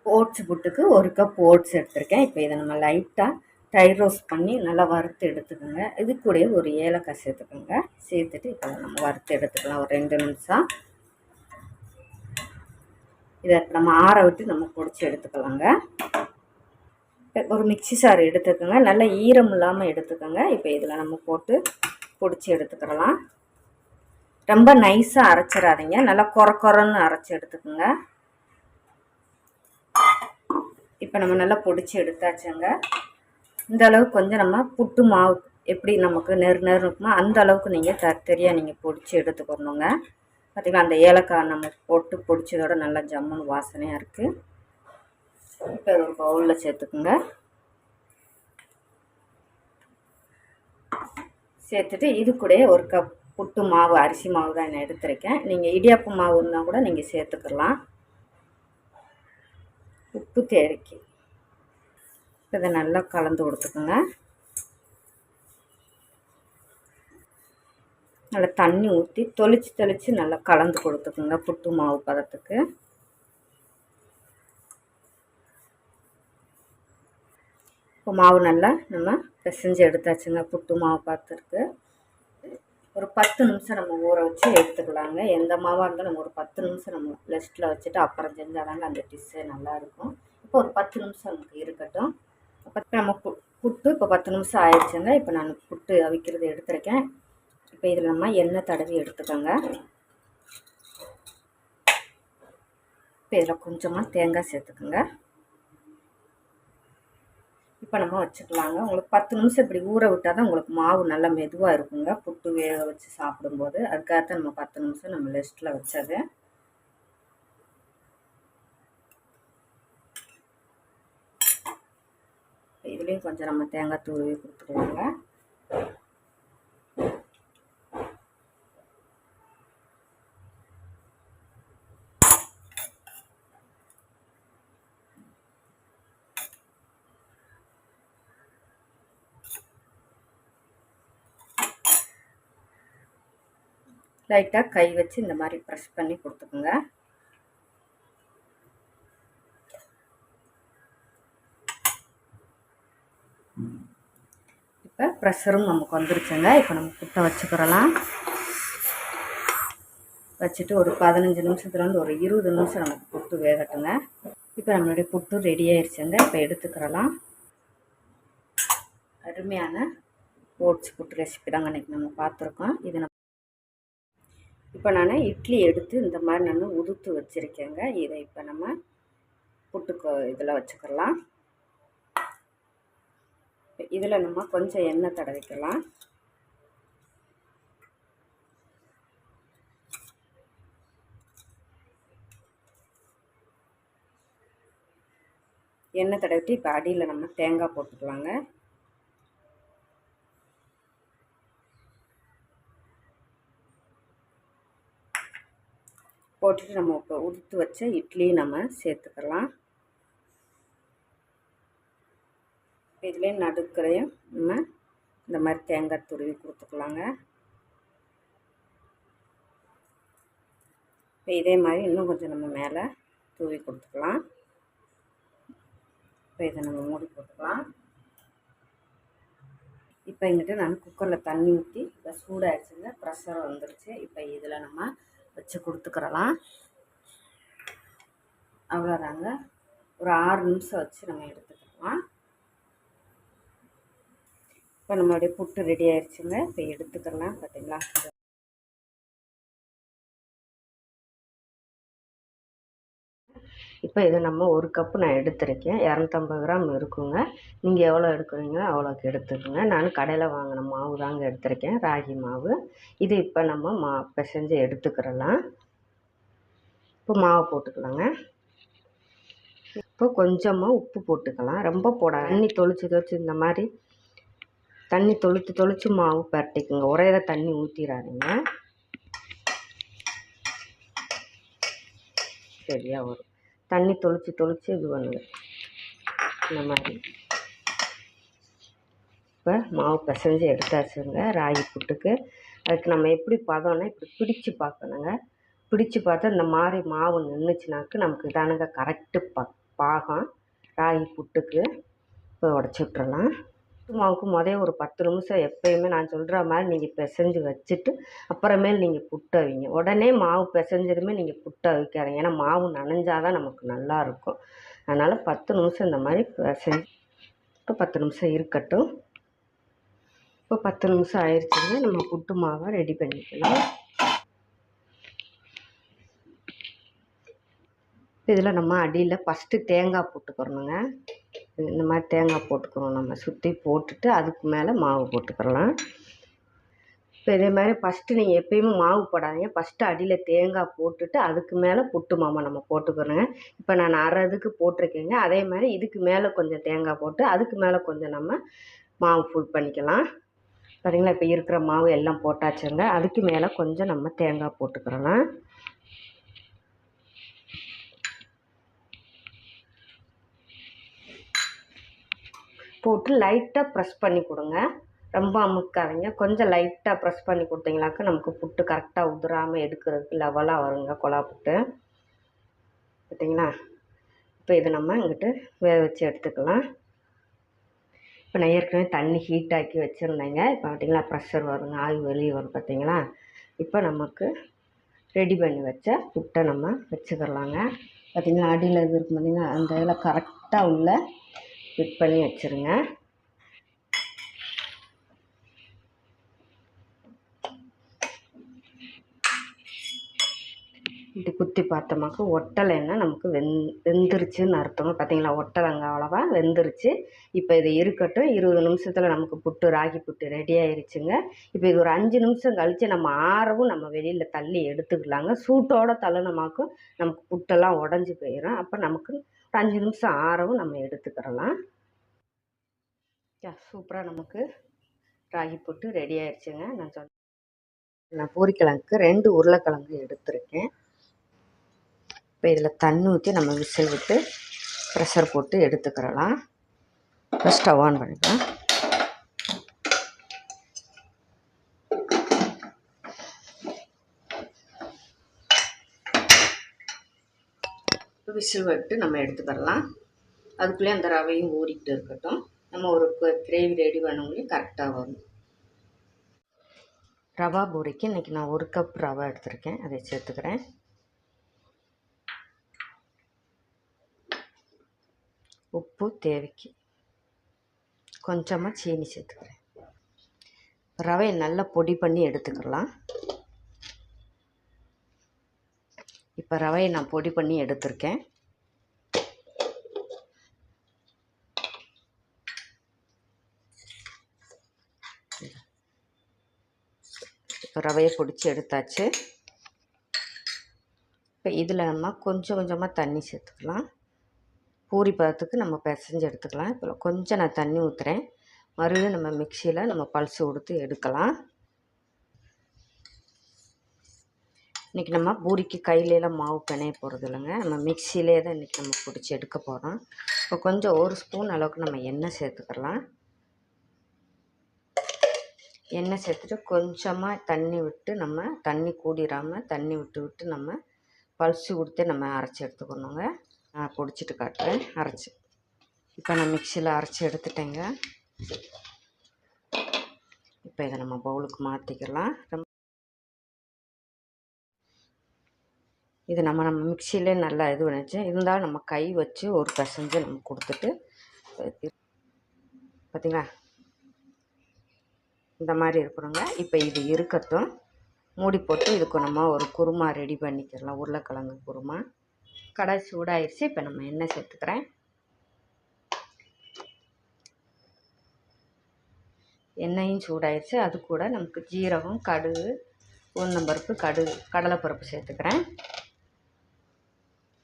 Oats புட்டுக்கு 1 cup oats எடுத்திருக்கேன். இப்போ இதை நம்ம லைட்டாக ட்ரை ரோஸ்ட் பண்ணி நல்லா வறுத்து எடுத்துக்கோங்க. இது கூட ஒரு ஏலக்காய் சேர்த்துக்கோங்க. சேர்த்துட்டு இப்போ நம்ம வறுத்து எடுத்துக்கலாம் ஒரு 2 நிமிஷம். இதை நம்ம ஆற விட்டு நம்ம பொடிச்சு எடுத்துக்கலாங்க. ஒரு மிக்சி சாறு எடுத்துக்கோங்க. நல்லா ஈரம் இல்லாமல் எடுத்துக்கோங்க. இப்போ இதில் நம்ம போட்டு பொடிச்சு எடுத்துக்கலாம். ரொம்ப நைஸாக அரைச்சிடாதீங்க, நல்லா கொரன்னு அரைச்சி எடுத்துக்கோங்க. இப்போ நம்ம நல்லா பொடிச்சு எடுத்தாச்சுங்க. இந்த அளவுக்கு கொஞ்சம் நம்ம புட்டு மாவு எப்படி நமக்கு நெரு இருக்குமோ அந்த அளவுக்கு நீங்கள் தரியாக நீங்கள் பொடிச்சு எடுத்துக்கணுங்க. பார்த்திங்களா, அந்த ஏலக்காய் நம்ம போட்டு பொடிச்சதோட நல்லா ஜம்முன்னு வாசனையாக இருக்குது. இப்போ ஒரு பவுலில் சேர்த்துக்குங்க. சேர்த்துட்டு இது கூட 1 கப் புட்டு மாவு, அரிசி மாவு தான் நான் எடுத்துருக்கேன். நீங்கள் இடியாப்பு மாவு இருந்தால் கூட நீங்கள் சேர்த்துக்கலாம். உப்பு தேவைக்கு இதை நல்லா கலந்து கொடுத்துக்குங்க. நல்லா தண்ணி ஊற்றி தெளித்து நல்லா கலந்து கொடுத்துக்குங்க புட்டு மாவு பதத்துக்கு. இப்போ மாவு நல்லா நம்ம பிசைஞ்சு எடுத்தாச்சுங்க. புட்டு மாவு பார்த்துருக்கு ஒரு 10 நிமிஷம் நம்ம ஊற வச்சு எடுத்துக்கலாங்க. எந்த மாவாக இருந்தாலும் நம்ம ஒரு 10 நிமிஷம் நம்ம ரெஸ்ட்டில் வச்சுட்டு அப்புறம் செஞ்சாதாங்க அந்த டிஷ்ஷே நல்லாயிருக்கும். இப்போ ஒரு 10 நிமிஷம் நமக்கு இருக்கட்டும். அப்போ நம்ம புட்டு இப்போ 10 நிமிஷம் ஆயிடுச்சுங்க. இப்போ நான் புட்டு அவிக்கிறது எடுத்துருக்கேன். இப்போ இதில் நம்ம எண்ணெய் தடவி எடுத்துக்கோங்க. இப்போ இதில் கொஞ்சமாக தேங்காய் சேர்த்துக்குங்க. இப்போ நம்ம வச்சுக்கலாங்க. உங்களுக்கு 10 நிமிஷம் இப்படி ஊற விட்டால் தான் உங்களுக்கு மாவு நல்லா மெதுவாக இருக்குங்க புட்டு வேக வச்சு சாப்பிடும்போது. அதுக்காகத்தான் நம்ம 10 நிமிஷம் நம்ம ரெஸ்ட்டில் வச்சது. இதுலேயும் கொஞ்சம் நம்ம தேங்காய் துருவி கொடுத்துருவாங்க. லைட்டாக கை வச்சு இந்த மாதிரி ப்ரெஸ் பண்ணி கொடுத்துக்குங்க. இப்போ ப்ரெஷரும் நமக்கு வந்துருச்சுங்க. இப்போ நம்ம புட்டை வச்சுக்கிறலாம். வச்சுட்டு ஒரு 15 நிமிஷத்துலேருந்து ஒரு 20 நிமிஷம் நமக்கு புட்டு வேகட்டுங்க. இப்போ நம்மளுடைய புட்டு ரெடி ஆயிடுச்சுங்க. இப்போ எடுத்துக்கிறலாம். அருமையான ஓட்ஸ் புட்டு ரெசிபி தாங்க இன்றைக்கி நம்ம பார்த்துருக்கோம். இது நம்ம இப்போ நான் இட்லி எடுத்து இந்த மாதிரி நான் உதுத்து வச்சுருக்கேங்க. இதை இப்போ நம்ம புட்டுக்கு இதில் வச்சுக்கலாம். இதில் நம்ம கொஞ்சம் எண்ணெய் தடவிக்கலாம். எண்ணெய் தடவிட்டு இப்போ அடியில் நம்ம தேங்காய் போட்டுக்கலாங்க. போட்டுட்டு நம்ம இப்போ உதுத்து வச்ச இட்லி நம்ம சேர்த்துக்கலாம். இதுலேயே நடுக்கரையும் நம்ம இந்த மாதிரி தேங்காய் துருவி கொடுத்துக்கலாங்க. இப்போ இதே மாதிரி இன்னும் கொஞ்சம் நம்ம மேலே தூவி கொடுத்துக்கலாம். இப்போ இதை நம்ம மூடி போட்டுக்கலாம். இப்போ இங்கிட்ட நான் குக்கரில் தண்ணி ஊற்றி இப்போ சூடாகிடுச்சுங்க. ப்ரெஷர் வந்துருச்சு. இப்போ இதில் நம்ம வச்சு கொடுத்துக்கிறலாம். அவ்வளோதாங்க. ஒரு 6 நிமிஷம் வச்சு நம்ம எடுத்துக்கலாம். இப்போ நம்மளுடைய புட்டு ரெடி ஆயிடுச்சுங்க. இப்போ எடுத்துக்கலாம். பார்த்தீங்களா, இப்போ இதை நம்ம 1 கப்பு நான் எடுத்துருக்கேன். 250 கிராம் இருக்குங்க. நீங்கள் எவ்வளோ எடுக்கிறீங்களோ அவ்வளோக்கு எடுத்துக்கோங்க. நான் கடையில் வாங்கின மாவு தாங்க எடுத்திருக்கேன், ராகி மாவு. இது இப்போ நம்ம பிசைஞ்சு எடுத்துக்கிறலாம். இப்போ மாவு போட்டுக்கலாங்க. இப்போ கொஞ்சமாக உப்பு போட்டுக்கலாம். ரொம்ப தண்ணி தொளிச்சு இந்த மாதிரி தண்ணி தொளிச்சு மாவு பரட்டிக்குங்க. ஒரே தண்ணி ஊற்றிடாதீங்க. சரியாக வரும். தண்ணி தொளிச்சு இது பண்ணுங்க இந்த மாதிரி. இப்போ மாவு பிசைஞ்சு எடுத்தாச்சுங்க ராகி புட்டுக்கு. அதுக்கு நம்ம எப்படி பதம்னா இப்படி பிடிச்சு பார்க்கணுங்க. பிடிச்சு பார்த்தா இந்த மாதிரி மாவு நின்றுச்சுனாக்கு நமக்கு இதானுங்க கரெக்டு பாகம் ராகி புட்டுக்கு. இப்போ உடச்சி விட்டுறலாம். புட்டு மாவுக்கு ஒரு 10 நிமிஷம் எப்பயுமே நான் சொல்கிற மாதிரி நீங்கள் பிசைஞ்சு வச்சுட்டு அப்புறமேல் நீங்கள் புட்டு அவிங்க. உடனே மாவு பிசைஞ்சதுமே நீங்கள் புட்டு அவிக்காதீங்க. ஏன்னா மாவு நனைஞ்சாதான் நமக்கு நல்லாயிருக்கும். அதனால் 10 நிமிஷம் இந்த மாதிரி பிசைஞ்சு. இப்போ 10 நிமிஷம் இருக்கட்டும். இப்போ 10 நிமிஷம் ஆயிடுச்சுங்க. நம்ம புட்டு மாவை ரெடி பண்ணிக்கலாம். இதில் நம்ம அடியில் ஃபஸ்ட்டு தேங்காய் போட்டுக்கிறணுங்க. இந்த மாதிரி தேங்காய் போட்டுக்கிறோம். நம்ம சுற்றி போட்டுட்டு அதுக்கு மேலே மாவு போட்டுக்கிறலாம். இப்போ இதே மாதிரி ஃபஸ்ட்டு நீங்கள் எப்பயுமே மாவு போடாதீங்க. ஃபஸ்ட்டு அடியில் தேங்காய் போட்டுட்டு அதுக்கு மேலே புட்டு மாவை நம்ம போட்டுக்கிறோங்க. இப்போ நான் அரை இதுக்கு போட்டிருக்கேங்க. அதே மாதிரி இதுக்கு மேலே கொஞ்சம் தேங்காய் போட்டு அதுக்கு மேலே கொஞ்சம் நம்ம மாவு ஃபுல் பண்ணிக்கலாம். பார்த்தீங்களா, இப்போ இருக்கிற மாவு எல்லாம் போட்டாச்சுங்க. அதுக்கு மேலே கொஞ்சம் நம்ம தேங்காய் போட்டுக்கிறலாம். போட்டு லைட்டாக ப்ரெஸ் பண்ணி கொடுங்க. ரொம்ப அமுக்காதீங்க. கொஞ்சம் லைட்டாக ப்ரெஸ் பண்ணி கொடுத்தீங்களாக்க நமக்கு புட்டு கரெக்டாக உதிராமல் எடுக்கிறதுக்கு லெவலாக வருங்க கொலா புட்டு. பார்த்தீங்களா, இப்போ இதை நம்ம இங்கிட்டு வேக வச்சு எடுத்துக்கலாம். இப்போ நான் ஏற்கனவே தண்ணி ஹீட் ஆக்கி வச்சுருந்தேங்க. இப்போ பார்த்தீங்களா ப்ரெஷர் வருங்க, ஆவி வெளியே வரும். பார்த்தீங்களா, இப்போ நமக்கு ரெடி பண்ணி வச்ச புட்டை நம்ம வச்சுக்கிறலாங்க. பார்த்தீங்களா, அடியில் இது இருக்கும் பார்த்தீங்களா, அந்த இதில் கரெக்டாக உள்ள ஃபிட் பண்ணி வச்சுருங்க. இப்படி குத்தி பார்த்தோமாக்கு ஒட்டலைன்னா நமக்கு வெந்துருச்சுன்னு அர்த்தங்க. பார்த்தீங்களா, ஒட்டலைங்க, அவ்வளோவா வெந்துருச்சு. இப்போ இது இருக்கட்டும். 20 நிமிஷத்தில் நமக்கு புட்டு ராகி புட்டு ரெடி ஆயிடுச்சுங்க. இப்போ இது ஒரு 5 நிமிஷம் கழித்து நம்ம ஆறவும் நம்ம வெளியில் தள்ளி எடுத்துக்கலாங்க. சூட்டோடு தள்ளினமாக்கும் நமக்கு புட்டெல்லாம் உடஞ்சி போயிடும். அப்போ நமக்கு ஒரு 5 நிமிஷம் ஆறவும் நம்ம எடுத்துக்கிறலாம். சூப்பராக நமக்கு ராகி புட்டு ரெடி ஆயிடுச்சுங்க. நான் பூரிக்கிழங்குக்கு 2 உருளைக்கிழங்கு எடுத்திருக்கேன். இப்போ இதில் தண்ணி ஊற்றி நம்ம விசில் விட்டு ப்ரெஷர் போட்டு எடுத்துக்கிறலாம். இப்போ ஸ்டவ் ஆன் பண்ணிக்கலாம். விசில் விட்டு நம்ம எடுத்துக்கிறலாம். அதுக்குள்ளே அந்த ரவையும் ஊறிக்கிட்டு இருக்கட்டும். நம்ம ஒரு கிரேவி ரெடி பண்ணவங்களையும் கரெக்டாக வரும். ரவா பூரிக்கு இன்றைக்கி நான் 1 கப் ரவை எடுத்திருக்கேன். அதை சேர்த்துக்கிறேன். உப்பு தேவைக்கு, கொஞ்சமாக சீனி சேர்த்துக்கிறேன். ரவையை நல்லா பொடி பண்ணி எடுத்துக்கலாம். இப்போ ரவையை நான் பொடி பண்ணி எடுத்திருக்கேன். இப்போ ரவையை பொடிச்சு எடுத்தாச்சு. இப்போ இதில் நம்ம கொஞ்சம் கொஞ்சமாக தண்ணி சேர்த்துக்கலாம். பூரி பதத்துக்கு நம்ம பிசைஞ்சு எடுத்துக்கலாம். இப்போ கொஞ்சம் நான் தண்ணி ஊற்றுறேன். மறுபடியும் நம்ம மிக்சியில் நம்ம பல்ஸ் கொடுத்து எடுக்கலாம். இன்றைக்கி நம்ம பூரிக்கு கையிலலாம் மாவு பிணைய போகிறது இல்லைங்க. நம்ம மிக்சியிலே தான் இன்றைக்கி நம்ம பிடிச்சி எடுக்க போகிறோம். இப்போ கொஞ்சம் 1 ஸ்பூன் அளவுக்கு நம்ம எண்ணெய் சேர்த்துக்கலாம். எண்ணெய் சேர்த்துட்டு கொஞ்சமாக தண்ணி விட்டு, நம்ம தண்ணி கூடிடாமல் தண்ணி விட்டு நம்ம பல்ஸு கொடுத்து நம்ம அரைச்சி எடுத்துக்கணுங்க. நான் பொடிச்சிட்டு காட்டுறேன் அரைச்சி. இப்போ நான் மிக்சியில் அரைச்சி எடுத்துட்டேங்க. இப்போ இதை நம்ம பவுலுக்கு மாற்றிக்கலாம். இது நம்ம மிக்சியிலே நல்லா இது பண்ணிச்சு. இருந்தாலும் நம்ம கை வச்சு ஒரு பிசைஞ்சு நம்ம கொடுத்துட்டு, பார்த்திங்களா, இந்த மாதிரி இருக்கணுங்க. இப்போ இது இருக்கட்டும். மூடி போட்டு இதுக்கு நம்ம ஒரு குருமா ரெடி பண்ணிக்கலாம். உருளைக்கிழங்கு குருமா. கடாய் சூடாயிருச்சு. இப்போ நம்ம எண்ணெய் சேர்த்துக்கிறேன். எண்ணெயும் சூடாயிருச்சு. அது கூட நமக்கு ஜீரகம், கடுகு, உளுந்தம்பருப்பு, கடலைப்பருப்பு சேர்த்துக்கிறேன்.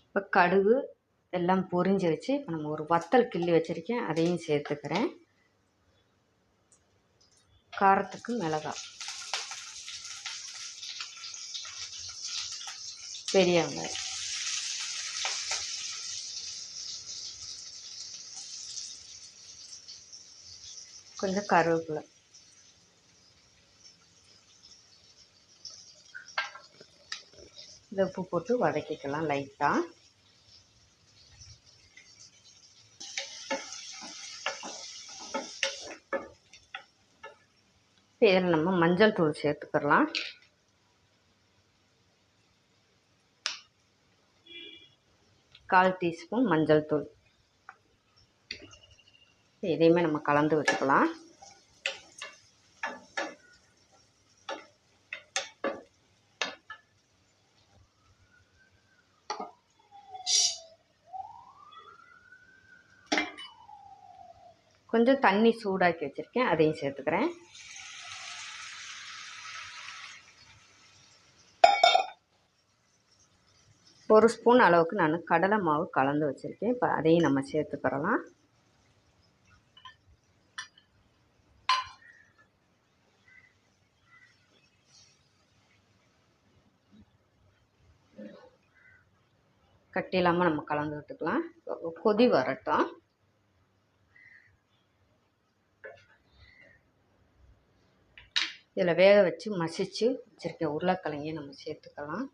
இப்போ கடுகு எல்லாம் பொரிஞ்சிருச்சு. இப்போ நம்ம ஒரு வத்தல் கிள்ளி வச்சுருக்கேன், அதையும் சேர்த்துக்கிறேன். காரத்துக்கு மிளகாய், பெரிய வெங்காயம், கொஞ்சம் கருவேப்பிலை, இதை உப்பு போட்டு வதக்கிக்கலாம் லைட்டாக. இப்போ இதில் நம்ம மஞ்சள் தூள் சேர்த்துக்கலாம். கால் டீஸ்பூன் மஞ்சள் தூள். இதையுமே நம்ம கலந்து விட்டுக்கலாம். கொஞ்சம் தண்ணி சூடாக்கி வச்சுருக்கேன், அதையும் சேர்த்துக்கிறேன். ஒரு ஸ்பூன் அளவுக்கு நான் கடலை மாவு கலந்து வச்சுருக்கேன். இப்போ அதையும் நம்ம சேர்த்துக்கிறலாம். கட்டி இல்லாமல் நம்ம கலந்து விட்டுக்கலாம். கொதி வரட்டும். இதில் வேக வச்சு மசிச்சு வச்சுருக்க உருளைக்கிழங்கையும் நம்ம சேர்த்துக்கலாம்.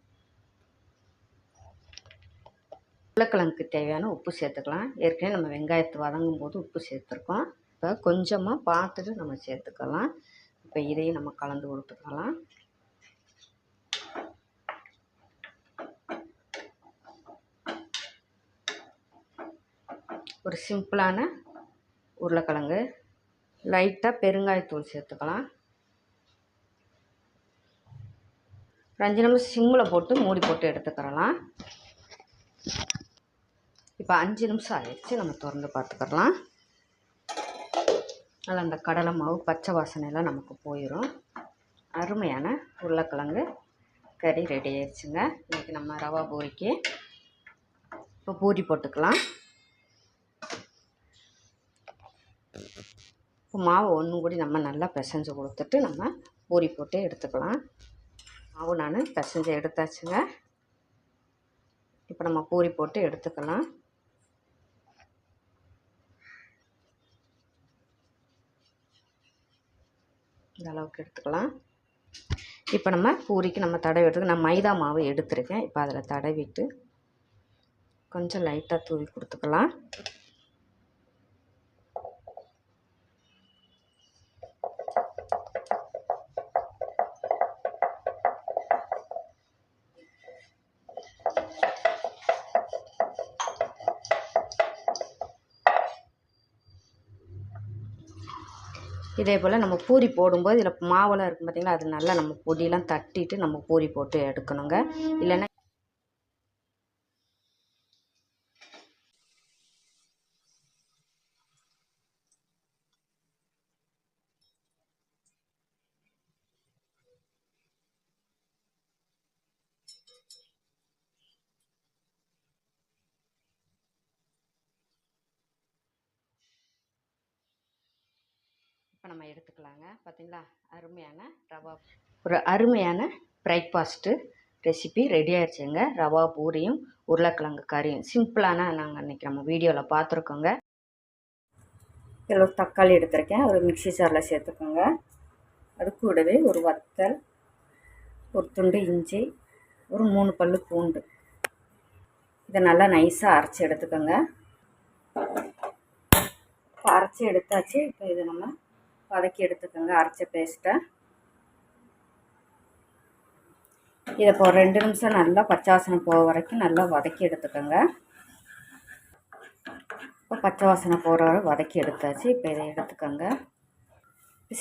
உருளைக்கிழங்குக்கு தேவையான உப்பு சேர்த்துக்கலாம். ஏற்கனவே நம்ம வெங்காயத்தை வதங்கும் போது உப்பு சேர்த்துருக்கோம். இப்போ கொஞ்சமாக பார்த்துட்டு நம்ம சேர்த்துக்கலாம். இப்போ இதையும் நம்ம கலந்து கொடுத்துக்கலாம். ஒரு சிம்பிளான உருளைக்கிழங்கு. லைட்டாக பெருங்காயத்தூள் சேர்த்துக்கலாம். 5 நிமிஷம் சிம்மில் போட்டு மூடி போட்டு எடுத்துக்கிறலாம். இப்போ 5 நிமிஷம் ஆயிடுச்சு, நம்ம திறந்து பார்த்துக்கலாம். நல்லா அந்த கடலை மாவு பச்சை வாசனையெல்லாம் நமக்கு போயிடும். அருமையான உருளைக்கிழங்கு கறி ரெடி ஆயிடுச்சுங்க. இன்றைக்கி நம்ம ரவா பூரிக்கு இப்போ பூரி போட்டுக்கலாம். இப்போ மாவு ஒன்று கூடி நம்ம நல்லா பிசைஞ்சு கொடுத்துட்டு நம்ம பூரி போட்டு எடுத்துக்கலாம். மாவு நான் பிசைஞ்சு எடுத்தாச்சுங்க. இப்போ நம்ம பூரி போட்டு எடுத்துக்கலாம். இந்த அளவுக்கு எடுத்துக்கலாம். இப்போ நம்ம பூரிக்கு நம்ம தடவி எடுத்துக்க நான் மைதா மாவு எடுத்துருக்கேன். இப்போ அதில் தடவிட்டு கொஞ்சம் லைட்டாக தூவி கொடுத்துக்கலாம். இதே போல் நம்ம பூரி போடும்போது இதில் மாவெல்லாம் இருக்கும் பார்த்திங்களா, அது நல்லா நம்ம பொடியெல்லாம் தட்டிட்டு நம்ம பூரி போட்டு எடுக்கணுங்க. இல்லைன்னா இப்போ நம்ம எடுத்துக்கலாங்க. பார்த்திங்களா, அருமையான ரவா ஒரு அருமையான பிரேக்ஃபாஸ்ட்டு ரெசிபி ரெடி ஆயிடுச்சுங்க. ரவா பூரியும் உருளைக்கிழங்கு கறியும் சிம்பிளான நாங்கள் இன்றைக்கி நம்ம வீடியோவில் பார்த்துருக்கோங்க. இதில் ஒரு தக்காளி எடுத்துருக்கேன், ஒரு மிக்ஸி ஜாரில் சேர்த்துக்கோங்க. அது கூடவே ஒரு வத்தல், ஒரு துண்டு இஞ்சி, ஒரு 3 பல்லு பூண்டு, இதை நல்லா நைஸாக அரைச்சி எடுத்துக்கோங்க. அரைச்சி எடுத்தாச்சு. இப்போ இதை நம்ம வதக்கி எடுத்துக்கோங்க அரைச்ச பேஸ்ட்டை. இதை இப்போ 2 நிமிஷம் நல்லா பச்சை வாசனை போக வரைக்கும் நல்லா வதக்கி எடுத்துக்கோங்க. இப்போ பச்சை வாசனை போகிற வரை வதக்கி எடுத்தாச்சு. இப்போ இதை எடுத்துக்கோங்க.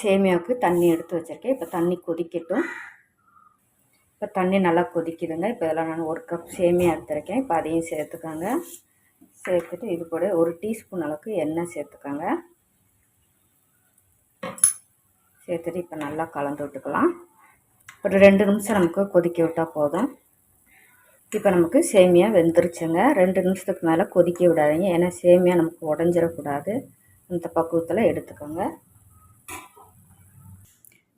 சேமியாவுக்கு தண்ணி எடுத்து வச்சுருக்கேன். இப்போ தண்ணி கொதிக்கட்டும். இப்போ தண்ணி நல்லா கொதிக்குதுங்க. இப்போ இதெல்லாம் நான் 1 கப் சேமியா எடுத்துருக்கேன். இப்போ அதையும் சேர்த்துக்கோங்க. சேர்த்துட்டு இது கூட 1 டீஸ்பூன் அளவுக்கு எண்ணெய் சேர்த்துக்கோங்க. சேர்த்துட்டு இப்போ நல்லா கலந்து விட்டுக்கலாம். ஒரு 2 நிமிஷம் நமக்கு கொதிக்க விட்டால் போதும். இப்போ நமக்கு சேமியா வெந்துருச்சுங்க. 2 நிமிஷத்துக்கு மேலே கொதிக்க விடாதீங்க, ஏன்னா சேமியா நமக்கு உடஞ்சிடக்கூடாது. அந்த பக்குவத்தில் எடுத்துக்கோங்க.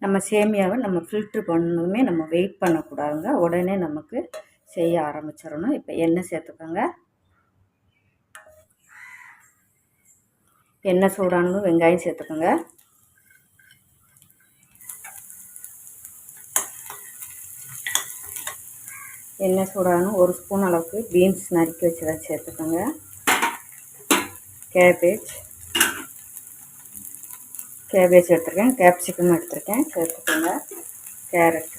நம்ம சேமியாவை நம்ம ஃபில்ட்ரு பண்ணதுமே நம்ம வெயிட் பண்ணக்கூடாதுங்க, உடனே நமக்கு செய்ய ஆரம்பிச்சிடணும். இப்போ எண்ணெய் சேர்த்துக்கோங்க. எண்ணெய் சூடானதும் வெங்காயம் சேர்த்துக்கோங்க. எண்ணெய் சூடானும் 1 ஸ்பூன் அளவுக்கு பீன்ஸ் நறுக்கி வச்சதை சேர்த்துக்கோங்க. கேபேஜ் எடுத்துருக்கேன், கேப்சிகம் எடுத்துருக்கேன், சேர்த்துக்கோங்க. கேரட்,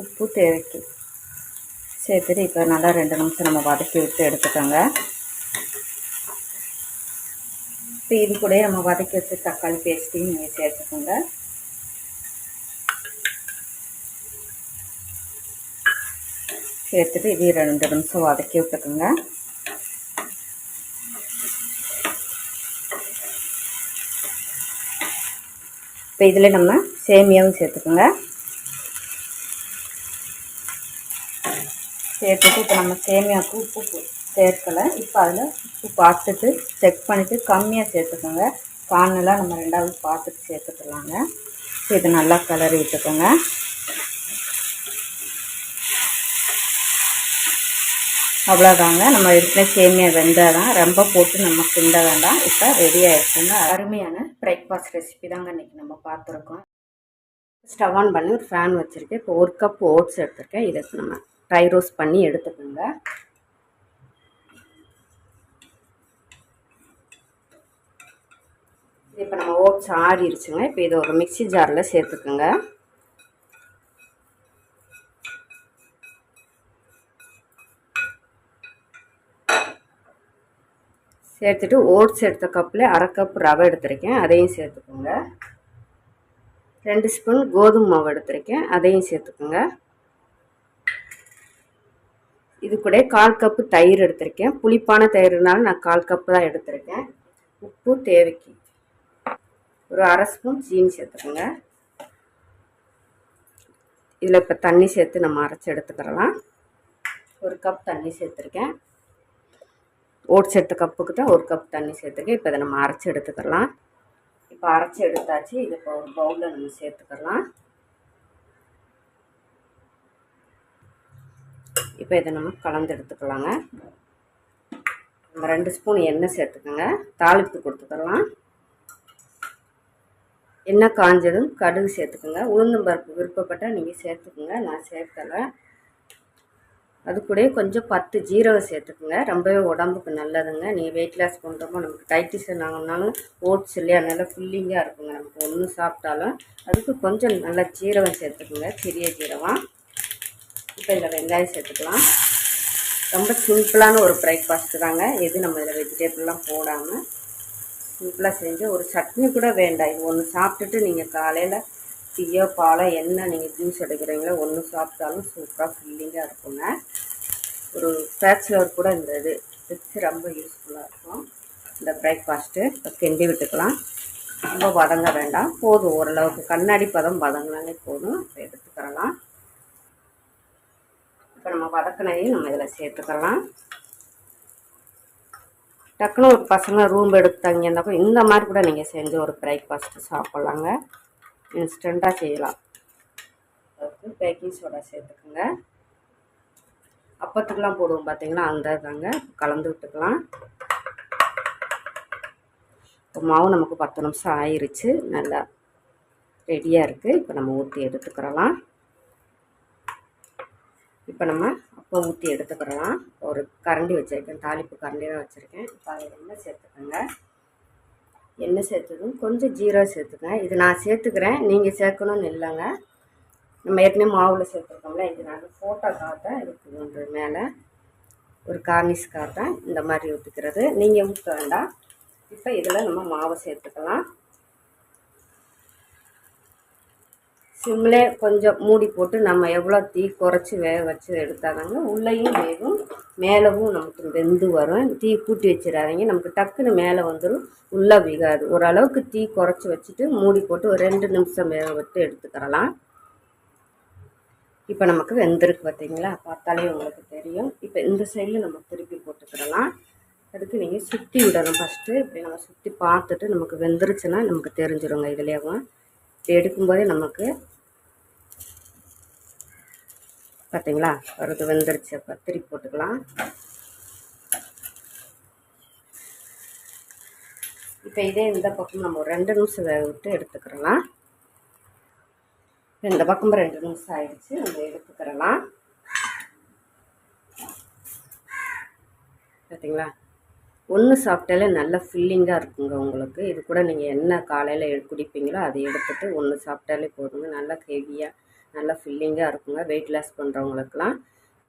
உப்பு தேவைக்கு சேர்த்துட்டு இப்போ நல்லா 2 நிமிஷம் நம்ம வதக்கி விட்டு எடுத்துக்கோங்க. இப்போ இது கூட நம்ம வதக்கி வச்சு தக்காளி பேஸ்ட்டையும் நீங்கள் சேர்த்துக்கோங்க. சேர்த்துட்டு இது 2 நிமிஷம் வதக்கி விட்டுக்கோங்க. இப்போ இதில் நம்ம சேமியாவும் சேர்த்துக்கோங்க. சேர்த்துட்டு இப்போ நம்ம சேமியாவுக்கு உப்பு சேர்க்கலை. இப்போ அதில் உப்பு பார்த்துட்டு செக் பண்ணிவிட்டு கம்மியாக சேர்த்துக்கோங்க. காணலாம் நம்ம 2வது பார்த்துட்டு சேர்த்துக்கலாங்க. இது நல்லா கலரி விட்டுக்கோங்க. அவ்வளோதாங்க. நம்ம இருக்கிற சேமியா வெந்தால் தான், ரொம்ப போட்டு நம்ம கிண்ட வேண்டாம். இப்போ ரெடி ஆகிடுச்சுங்க. அருமையான பிரேக்ஃபாஸ்ட் ரெசிபி தாங்க இன்றைக்கி நம்ம பார்த்துருக்கோம். ஸ்டவ் ஆன் பண்ணி ஒரு ஃபேன் வச்சுருக்கேன். இப்போ 1 கப் ஓட்ஸ் எடுத்துருக்கேன். இதை நம்ம ட்ரை ரோஸ்ட் பண்ணி எடுத்துக்கோங்க. இப்போ நம்ம ஓட்ஸ் ஆறிடுச்சுங்க. இப்போ இதை ஒரு மிக்ஸி ஜாரில் சேர்த்துக்குங்க. சேர்த்துட்டு ஓட்ஸ் எடுத்த கப்பில் 1/2 கப் ரவை எடுத்துருக்கேன், அதையும் சேர்த்துக்கோங்க. 2 ஸ்பூன் கோதுமை மாவு எடுத்துருக்கேன், அதையும் சேர்த்துக்கோங்க. இது கூட 1/4 கப்பு தயிர் எடுத்திருக்கேன். புளிப்பான தயிர்னால நான் 1/4 கப்பு தான் எடுத்திருக்கேன். உப்பு தேவைக்கு. ஒரு 1/2 ஸ்பூன் சீனி சேர்த்துக்கோங்க. இதில் இப்போ தண்ணி சேர்த்து நம்ம அரைச்சி எடுத்துக்கிறலாம். 1 கப் தண்ணி சேர்த்துருக்கேன். ஓட்ஸ் எடுத்த கப்புக்கு தான் 1 கப் தண்ணி சேர்த்துருக்கேன். இப்போ இதை நம்ம அரைச்சி எடுத்துக்கலாம். இப்போ அரைச்சி எடுத்தாச்சு. இது இப்போ ஒரு பவுலில் நம்ம சேர்த்துக்கலாம். இப்போ இதை நம்ம கலந்து எடுத்துக்கலாங்க. நம்ம 2 ஸ்பூன் எண்ணெய் சேர்த்துக்கோங்க. தாளிப்பு கொடுத்துக்கலாம். எண்ணெய் காஞ்சதும் கடுகு சேர்த்துக்கோங்க. உளுந்தம் பருப்பு விருப்பப்பட்டால் நீங்கள் சேர்த்துக்குங்க, நான் சேர்க்கலை. அது கூட கொஞ்சம் 10 ஜீரகம் சேர்த்துக்குங்க. ரொம்பவே உடம்புக்கு நல்லதுங்க. நீங்கள் வெயிட் லாஸ் பண்ணுறப்போ நமக்கு டைட்டிஷன் ஆகணுனாலும் ஓட்ஸ் இல்லையா, நல்லா ஃபில்லிங்காக இருக்குங்க. நமக்கு ஒன்று சாப்பிட்டாலும் அதுக்கு கொஞ்சம் நல்லா ஜீரகம் சேர்த்துக்குங்க, சிறிய ஜீரகம். இப்போ இதில் வெங்காயம் சேர்த்துக்கலாம். ரொம்ப சிம்பிளான ஒரு பிரேக்ஃபாஸ்ட்டு தாங்க. எது நம்ம இதில் வெஜிடபிள்லாம் போடாமல் சிம்பிளாக செஞ்சு ஒரு சட்னி கூட வேண்டாம். இது ஒன்று சாப்பிட்டுட்டு நீங்கள் காலையில் டீயோ பாலோ என்ன நீங்கள் ஜூஸ் எடுக்கிறீங்களோ ஒன்று சாப்பிட்டாலும் சூப்பராக ஃபில்லிங்காக இருக்குங்க. ஒரு பேச்சுலர் கூட இந்த இது டிப்ஸ் ரொம்ப யூஸ்ஃபுல்லாக இருக்கும். இந்த பிரேக்ஃபாஸ்ட்டு இப்போ கிண்டி விட்டுக்கலாம். ரொம்ப வதங்க வேண்டாம், போதும் ஓரளவுக்கு கண்ணாடி பதம் வதங்கினாலே போதும். இப்போ எடுத்துக்கிறலாம். இப்போ நம்ம வதக்கினையும் நம்ம இதில் சேர்த்துக்கலாம். டக்குன்னு ஒரு பசங்க ரூம் எடுத்தாங்க இருந்தப்போ இந்த மாதிரி கூட நீங்கள் செஞ்சு ஒரு பிரேக்ஃபாஸ்ட்டு சாப்பிட்லாங்க. இன்ஸ்டண்ட்டாக செய்யலாம். அதுக்கு பேக்கிங் சோடா சேர்த்துக்குங்க. அப்பத்துக்கெலாம் போடுவோம் பார்த்தீங்களா, அந்த தாங்க. கலந்து விட்டுக்கலாம். இப்போ மாவு நமக்கு 10 நிமிஷம் ஆயிடுச்சு, நல்லா ரெடியாக இருக்குது. இப்போ நம்ம ஊற்றி எடுத்துக்கிறலாம். இப்போ நம்ம அப்போ ஊற்றி எடுத்துக்கிறலாம். ஒரு கரண்டி வச்சுருக்கேன், தாளிப்பு கரண்டி தான் வச்சுருக்கேன். இப்போ அதில் எண்ணெய் சேர்த்துக்கோங்க. எண்ணெய் சேர்த்ததும் கொஞ்சம் ஜீரகம் சேர்த்துக்கங்க. இது நான் சேர்த்துக்கிறேன், நீங்கள் சேர்க்கணும்னு இல்லைங்க. நம்ம ஏற்கனவே மாவில் சேர்த்துருக்கோம்ல, இது நான் ஃபோட்டோக்காக தான் இதுக்கு மேலே ஒரு கார்னிஷ்காக தான் இந்த மாதிரி ஊற்றிக்கிறது. நீங்கள் ஊற்ற வேண்டாம். இப்போ இதில் நம்ம மாவை சேர்த்துக்கலாம். சிம்லே கொஞ்சம் மூடி போட்டு நம்ம எவ்வளோ தீ குறைச்சி வேக வச்சு எடுத்தாதாங்க உள்ளேயும் வேகும், மேலவும் நமக்கு வெந்து வரும். தீ கூட்டி வச்சிடாதீங்க, நமக்கு டக்குன்னு மேலே வந்துடும், உள்ளே வேகாது. ஓரளவுக்கு தீ குறைச்சி வச்சுட்டு மூடி போட்டு ஒரு 2 நிமிஷம் வேக விட்டு எடுத்துக்கிறலாம். இப்போ நமக்கு வெந்திருக்கு பார்த்தீங்களா, பார்த்தாலே உங்களுக்கு தெரியும். இப்போ இந்த சைடில் நம்ம திருப்பி போட்டுக்கிறலாம். அதுக்கு நீங்கள் சுற்றி விடணும் ஃபஸ்ட்டு. இப்படி நம்ம சுற்றி பார்த்துட்டு நமக்கு வெந்துருச்சுன்னா நமக்கு தெரிஞ்சிடுங்க. இதுலேயும் இப்போ எடுக்கும்போதே நமக்கு பார்த்தீங்களா வருது, வெந்துருச்சு. அப்போ திருப்பி போட்டுக்கலாம். இப்போ இதே இந்த பக்கம் நம்ம ஒரு 2 நிமிஷம் வேக விட்டு எடுத்துக்கிறலாம். இந்த பக்கம் 2 நிமிஷம் ஆயிடுச்சு, நம்ம எடுத்துக்கிறலாம். பார்த்தீங்களா ஒன்று சாப்பிட்டாலே நல்லா ஃபில்லிங்காக இருக்குங்க உங்களுக்கு. இது கூட நீங்கள் என்ன காலையில் குடிப்பீங்களோ அதை எடுத்துகிட்டு ஒன்று சாப்பிட்டாலே போதுங்க. நல்லா ஹெவியாக நல்லா ஃபில்லிங்காக இருக்குங்க. Weight loss பண்ணுறவங்களுக்கெல்லாம்